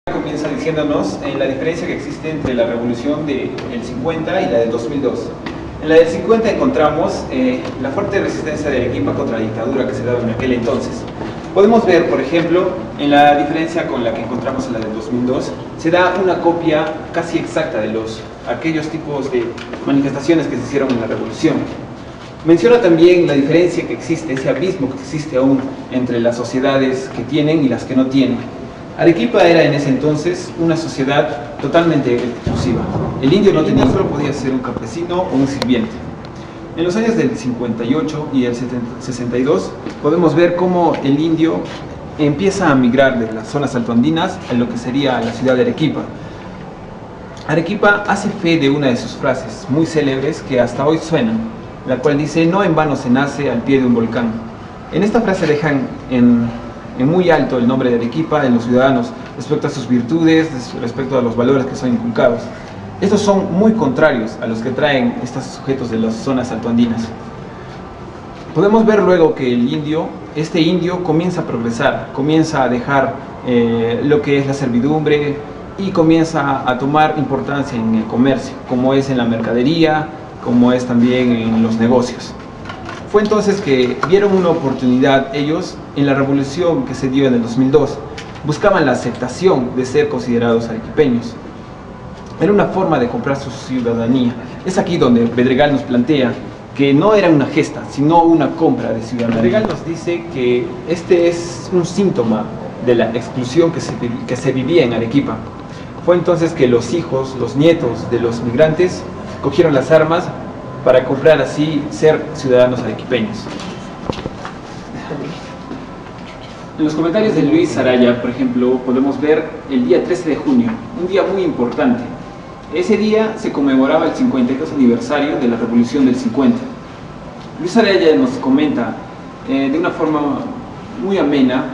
Comienza diciéndonos la diferencia que existe entre la revolución del 50 y la del 2002. En la del 50 encontramos la fuerte resistencia de Arequipa contra la dictadura que se daba en aquel entonces. Podemos ver, por ejemplo, en la diferencia con la que encontramos en la del 2002, se da una copia casi exacta de aquellos tipos de manifestaciones que se hicieron en la revolución. Menciona también la diferencia que existe, ese abismo que existe aún entre las sociedades que tienen y las que no tienen. Arequipa era en ese entonces una sociedad totalmente exclusiva. El indio no tenía, solo podía ser un campesino o un sirviente. En los años del 58 y el 62 podemos ver cómo el indio empieza a migrar de las zonas altoandinas a lo que sería la ciudad de Arequipa. Arequipa hace fe de una de sus frases muy célebres que hasta hoy suenan, la cual dice: no en vano se nace al pie de un volcán. En esta frase dejan en muy alto el nombre de Arequipa en los ciudadanos respecto a sus virtudes, respecto a los valores que son inculcados. Estos son muy contrarios a los que traen estos sujetos de las zonas altoandinas. Podemos ver luego que este indio comienza a progresar, comienza a dejar lo que es la servidumbre y comienza a tomar importancia en el comercio, como es en la mercadería, como es también en los negocios. Fue entonces que vieron una oportunidad ellos en la revolución que se dio en el 2002. Buscaban la aceptación de ser considerados arequipeños. Era una forma de comprar su ciudadanía. Es aquí donde Bedregal nos plantea que no era una gesta, sino una compra de ciudadanía. Bedregal nos dice que este es un síntoma de la exclusión que se vivía en Arequipa. Fue entonces que los hijos, los nietos de los migrantes cogieron las armas para comprar así ser ciudadanos arequipeños. En los comentarios de Luis Saraya, por ejemplo, podemos ver el día 13 de junio, un día muy importante. Ese día se conmemoraba el 52 aniversario de la Revolución del 50. Luis Saraya nos comenta de una forma muy amena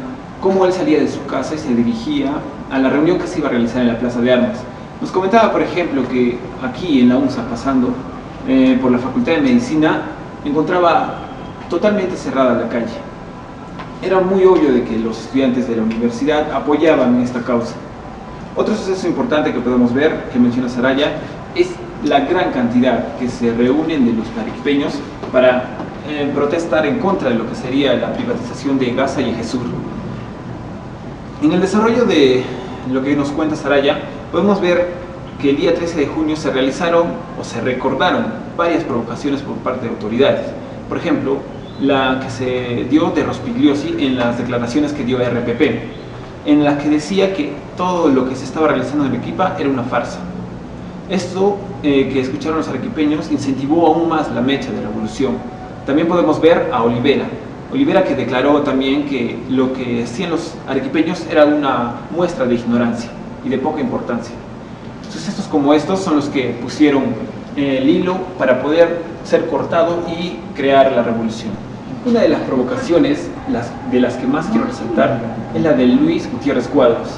cómo él salía de su casa y se dirigía a la reunión que se iba a realizar en la Plaza de Armas. Nos comentaba, por ejemplo, que aquí en la UNSA, pasando por la Facultad de Medicina, encontraba totalmente cerrada la calle. Era muy obvio de que los estudiantes de la universidad apoyaban esta causa. Otro suceso importante que podemos ver, que menciona Saraya, es la gran cantidad que se reúnen de los arequipeños para protestar en contra de lo que sería la privatización de Gasa y Ejesur. En el desarrollo de lo que nos cuenta Saraya, podemos ver que el día 13 de junio se realizaron o se recordaron varias provocaciones por parte de autoridades. Por ejemplo, la que se dio de Rospigliosi en las declaraciones que dio RPP, en la que decía que todo lo que se estaba realizando en Arequipa era una farsa. Esto que escucharon los arequipeños incentivó aún más la mecha de la revolución. También podemos ver a Olivera que declaró también que lo que hacían los arequipeños era una muestra de ignorancia y de poca importancia. Sucesos como estos son los que pusieron el hilo para poder ser cortado y crear la revolución. Una de las provocaciones, de las que más quiero resaltar, es la de Luis Gutiérrez Cuadros,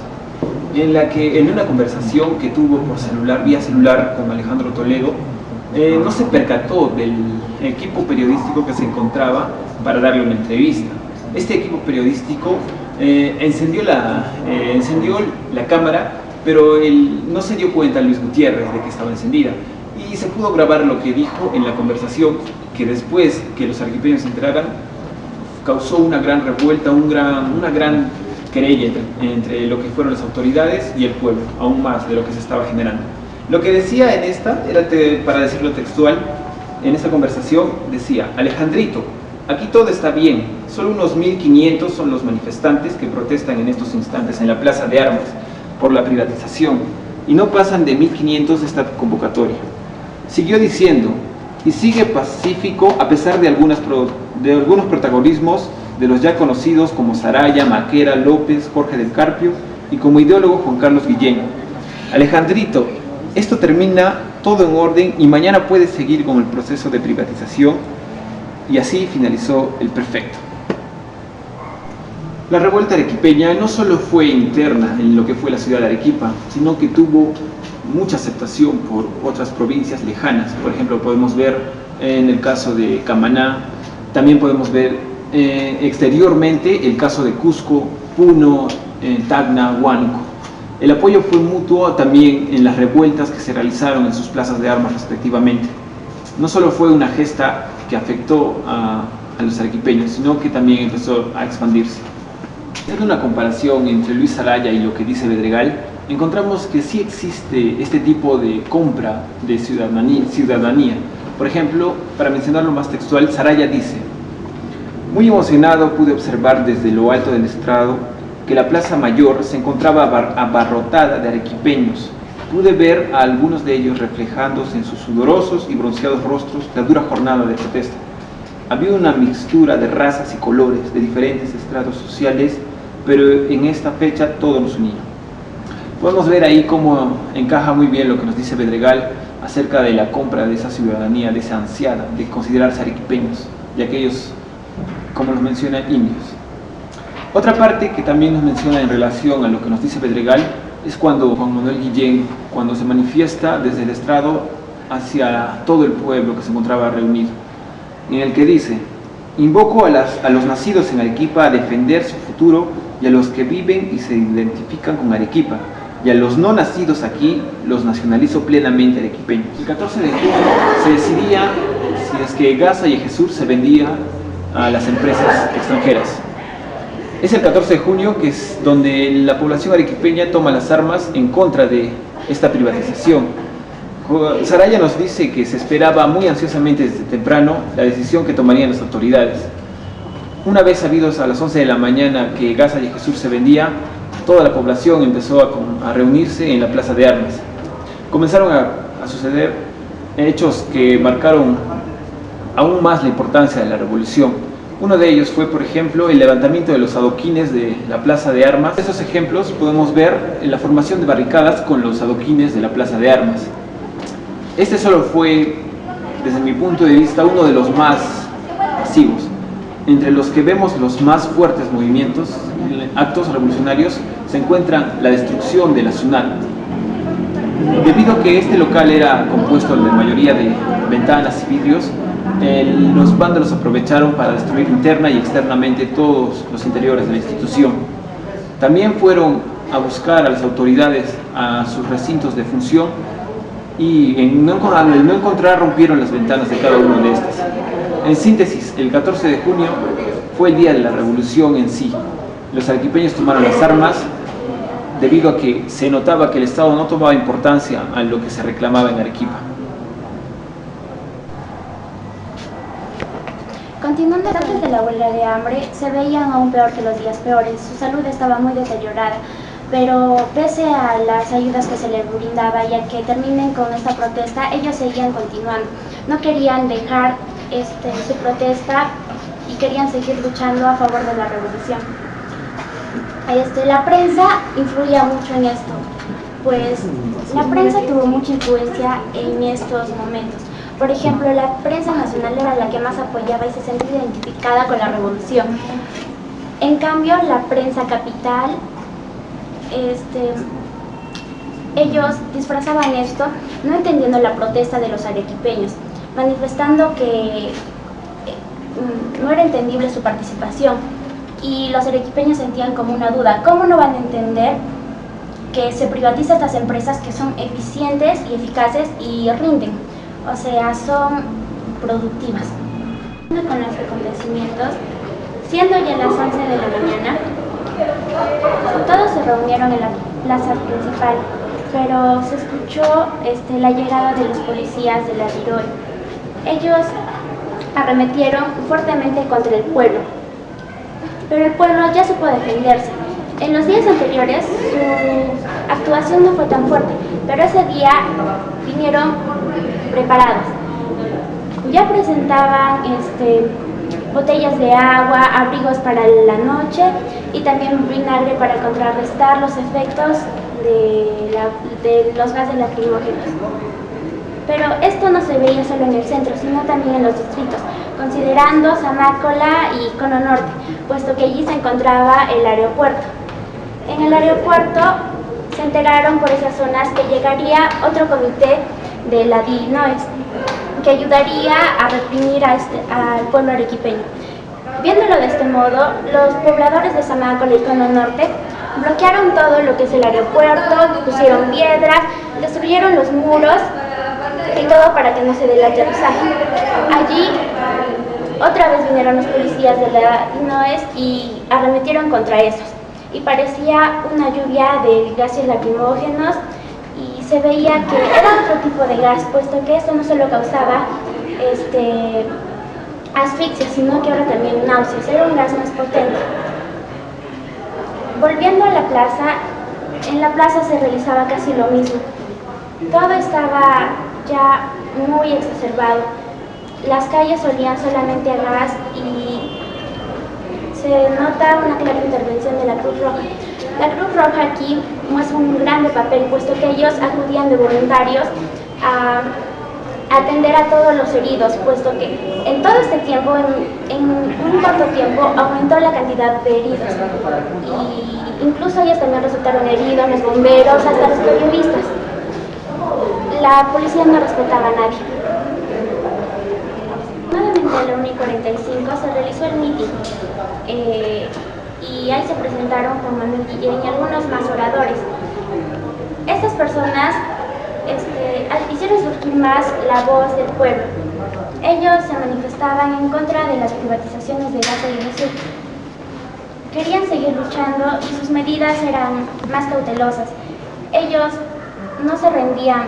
en la que en una conversación que tuvo por celular, vía celular, con Alejandro Toledo, no se percató del equipo periodístico que se encontraba para darle una entrevista. Este equipo periodístico encendió la cámara, pero él no se dio cuenta, Luis Gutiérrez, de que estaba encendida, y se pudo grabar lo que dijo en la conversación, que después que los arequipeños se enteraran causó una gran revuelta, una gran querella entre lo que fueron las autoridades y el pueblo, aún más de lo que se estaba generando. Lo que decía en esta, para decirlo textual, en esta conversación decía: Alejandrito, aquí todo está bien, solo unos 1500 son los manifestantes que protestan en estos instantes en la Plaza de Armas por la privatización, y no pasan de 1500 esta convocatoria. Siguió diciendo: y sigue pacífico a pesar de algunos protagonismos de los ya conocidos como Saraya, Maquera, López, Jorge del Carpio y como ideólogo Juan Carlos Guillén. Alejandrito, esto termina todo en orden y mañana puedes seguir con el proceso de privatización. Y así finalizó el perfecto. La revuelta arequipeña no solo fue interna en lo que fue la ciudad de Arequipa, sino que tuvo mucha aceptación por otras provincias lejanas. Por ejemplo, podemos ver en el caso de Camaná, también podemos ver exteriormente el caso de Cusco, Puno, Tacna, Huánuco. El apoyo fue mutuo también en las revueltas que se realizaron en sus plazas de armas respectivamente. No solo fue una gesta que afectó a los arequipeños, sino que también empezó a expandirse. Haciendo una comparación entre Luis Saraya y lo que dice Bedregal, encontramos que sí existe este tipo de compra de ciudadanía. Por ejemplo, para mencionarlo más textual, Saraya dice: muy emocionado pude observar desde lo alto del estrado que la Plaza Mayor se encontraba abarrotada de arequipeños. Pude ver a algunos de ellos reflejándose en sus sudorosos y bronceados rostros la dura jornada de protesta. Había una mixtura de razas y colores, de diferentes estratos sociales, pero en esta fecha todo nos unía. Podemos ver ahí cómo encaja muy bien lo que nos dice Bedregal acerca de la compra de esa ciudadanía, de esa ansiada, de considerarse arequipeños, de aquellos, como nos menciona, indios. Otra parte que también nos menciona en relación a lo que nos dice Bedregal es cuando Juan Manuel Guillén, cuando se manifiesta desde el estrado hacia todo el pueblo que se encontraba reunido, en el que dice: invoco a los nacidos en Arequipa a defender su futuro, y a los que viven y se identifican con Arequipa, y a los no nacidos aquí los nacionalizo plenamente arequipeños. El 14 de junio se decidía si es que Gasa y Ejesur se vendía a las empresas extranjeras. Es el 14 de junio que es donde la población arequipeña toma las armas en contra de esta privatización. Saraya nos dice que se esperaba muy ansiosamente desde temprano la decisión que tomarían las autoridades. Una vez sabidos a las 11 de la mañana que Gasa y Ejesur se vendía, toda la población empezó a reunirse en la plaza de armas. Comenzaron a suceder hechos que marcaron aún más la importancia de la revolución. Uno de ellos fue, por ejemplo, el levantamiento de los adoquines de la plaza de armas. En esos ejemplos podemos ver la formación de barricadas con los adoquines de la plaza de armas. Este solo fue, desde mi punto de vista, uno de los más masivos. Entre los que vemos los más fuertes movimientos, actos revolucionarios, se encuentra la destrucción de la SUNAT. Debido a que este local era compuesto de mayoría de ventanas y vidrios, los vándalos aprovecharon para destruir interna y externamente todos los interiores de la institución. También fueron a buscar a las autoridades a sus recintos de función y al no encontrar rompieron las ventanas de cada una de estas. En síntesis, el 14 de junio fue el día de la revolución en sí. Los arequipeños tomaron las armas debido a que se notaba que el Estado no tomaba importancia a lo que se reclamaba en Arequipa. Continuando antes de la huelga de hambre, se veían aún peor que los días peores. Su salud estaba muy deteriorada, pero pese a las ayudas que se les brindaba y a que terminen con esta protesta, ellos seguían continuando. No querían dejar su protesta y querían seguir luchando a favor de la revolución. La prensa influía mucho en esto, pues la prensa tuvo mucha influencia en estos momentos. Por ejemplo, la prensa nacional era la que más apoyaba y se sentía identificada con la revolución. En cambio, la prensa capital, ellos disfrazaban esto, no entendiendo la protesta de los arequipeños, manifestando que no era entendible su participación. Y los arequipeños sentían como una duda: ¿cómo no van a entender que se privatiza estas empresas que son eficientes y eficaces y rinden? O sea, son productivas. Con los acontecimientos, siendo ya las 11 de la mañana, todos se reunieron en la plaza principal, pero se escuchó la llegada de los policías de la DIROE. Ellos arremetieron fuertemente contra el pueblo, pero el pueblo ya supo defenderse. En los días anteriores su actuación no fue tan fuerte, pero ese día vinieron preparados. Ya presentaban botellas de agua, abrigos para la noche y también vinagre para contrarrestar los efectos de los gases lacrimógenos. Pero esto no se veía solo en el centro, sino también en los distritos, considerando Zamácola y Cono Norte, puesto que allí se encontraba el aeropuerto. En el aeropuerto se enteraron por esas zonas que llegaría otro comité de la DINOEX, que ayudaría a reprimir al pueblo arequipeño. Viéndolo de este modo, los pobladores de Zamácola y Cono Norte Bloquearon todo lo que es el aeropuerto, pusieron piedras, destruyeron los muros y todo para que no se dé el aterrizaje. Allí otra vez vinieron los policías de la INOES y arremetieron contra esos. Y parecía una lluvia de gases lacrimógenos y se veía que era otro tipo de gas, puesto que esto no solo causaba asfixia, sino que ahora también náuseas. Era un gas más potente. Volviendo a la plaza, en la plaza se realizaba casi lo mismo. Todo estaba ya muy exacerbado. Las calles olían solamente a gas y se nota una clara intervención de la Cruz Roja. La Cruz Roja aquí muestra un grande papel, puesto que ellos acudían de voluntarios a atender a todos los heridos, puesto que en todo este tiempo, en un corto tiempo, aumentó la cantidad de heridos. Y incluso ellos también resultaron heridos, los bomberos, hasta los periodistas. La policía no respetaba a nadie. Nuevamente a la 1:45 se realizó el mitin y ahí se presentaron Juan Manuel Guillén y algunos más oradores. Estas personas hicieron surgir más la voz del pueblo. Ellos se manifestaban en contra de las privatizaciones de Gaza y de Sur. Querían seguir luchando y sus medidas eran más cautelosas. Ellos no se rendían.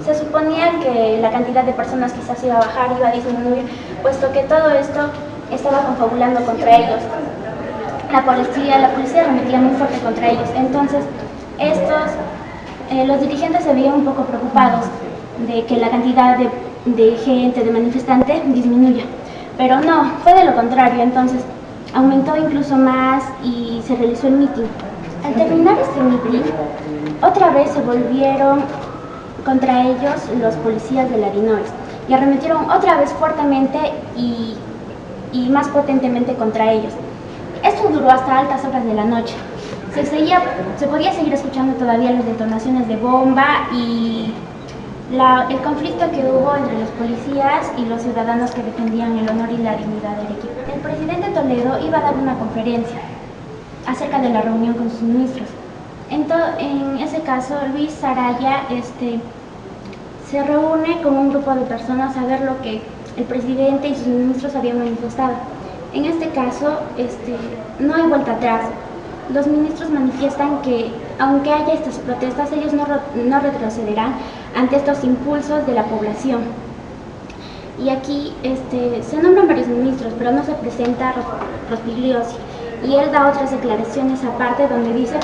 Se suponía que la cantidad de personas quizás iba a bajar, iba a disminuir, puesto que todo esto estaba confabulando contra ellos. La policía arremetía muy fuerte contra ellos. Entonces, los dirigentes se veían un poco preocupados de que la cantidad de gente, de manifestantes, disminuya. Pero no, fue de lo contrario. Entonces, aumentó incluso más y se realizó el mitin. Al terminar este mitin, otra vez se volvieron contra ellos los policías de la DINOES y arremetieron otra vez fuertemente y más potentemente contra ellos. Esto duró hasta altas horas de la noche. Se podía seguir escuchando todavía las detonaciones de bomba y el conflicto que hubo entre los policías y los ciudadanos que defendían el honor y la dignidad del equipo. El presidente Toledo iba a dar una conferencia acerca de la reunión con sus ministros. En ese caso, Luis Saraya se reúne con un grupo de personas a ver lo que el presidente y sus ministros habían manifestado. En este caso, no hay vuelta atrás. Los ministros manifiestan que, aunque haya estas protestas, ellos no retrocederán ante estos impulsos de la población. Y aquí se nombran varios ministros, pero no se presenta Rospigliosi. Y él da otras declaraciones aparte donde dice: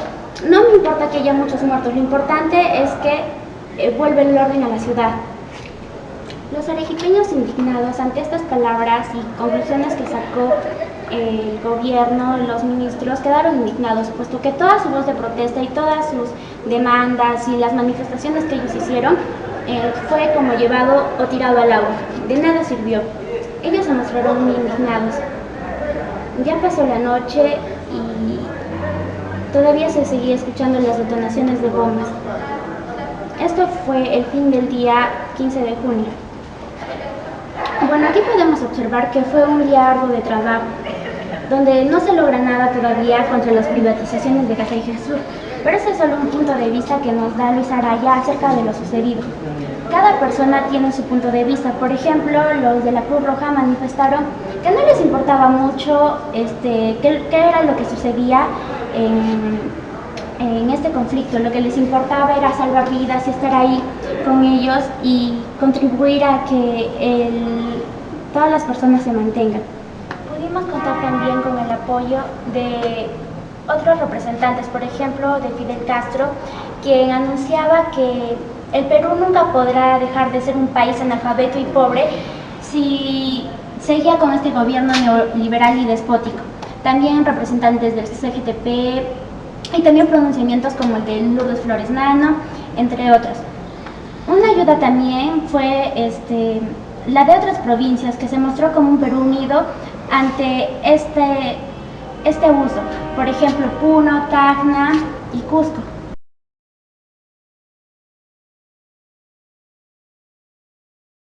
no me importa que haya muchos muertos, lo importante es que vuelva el orden a la ciudad. Los arequipeños, indignados ante estas palabras y conclusiones que sacó el gobierno, los ministros, quedaron indignados, puesto que toda su voz de protesta y todas sus demandas y las manifestaciones que ellos hicieron fue como llevado o tirado al agua. De nada sirvió. Ellos se mostraron muy indignados. Ya pasó la noche y todavía se seguía escuchando las detonaciones de bombas. Esto fue el fin del día 15 de junio. Bueno, aquí podemos observar que fue un día arduo de trabajo, donde no se logra nada todavía contra las privatizaciones de Gaza y Sur, pero ese es solo un punto de vista que nos da Luis Araya acerca de lo sucedido. Cada persona tiene su punto de vista. Por ejemplo, los de la Cruz Roja manifestaron que no les importaba mucho qué era lo que sucedía en este conflicto. Lo que les importaba era salvar vidas y estar ahí con ellos y contribuir a que todas las personas se mantengan. Pudimos contar también con el apoyo de otros representantes, por ejemplo de Fidel Castro, quien anunciaba que el Perú nunca podrá dejar de ser un país analfabeto y pobre si seguía con este gobierno neoliberal y despótico. También representantes del CGTP y también pronunciamientos como el de Lourdes Flores Nano, entre otros. Una ayuda también fue la de otras provincias, que se mostró como un Perú unido ante este uso. Por ejemplo, Puno, Tacna y Cusco.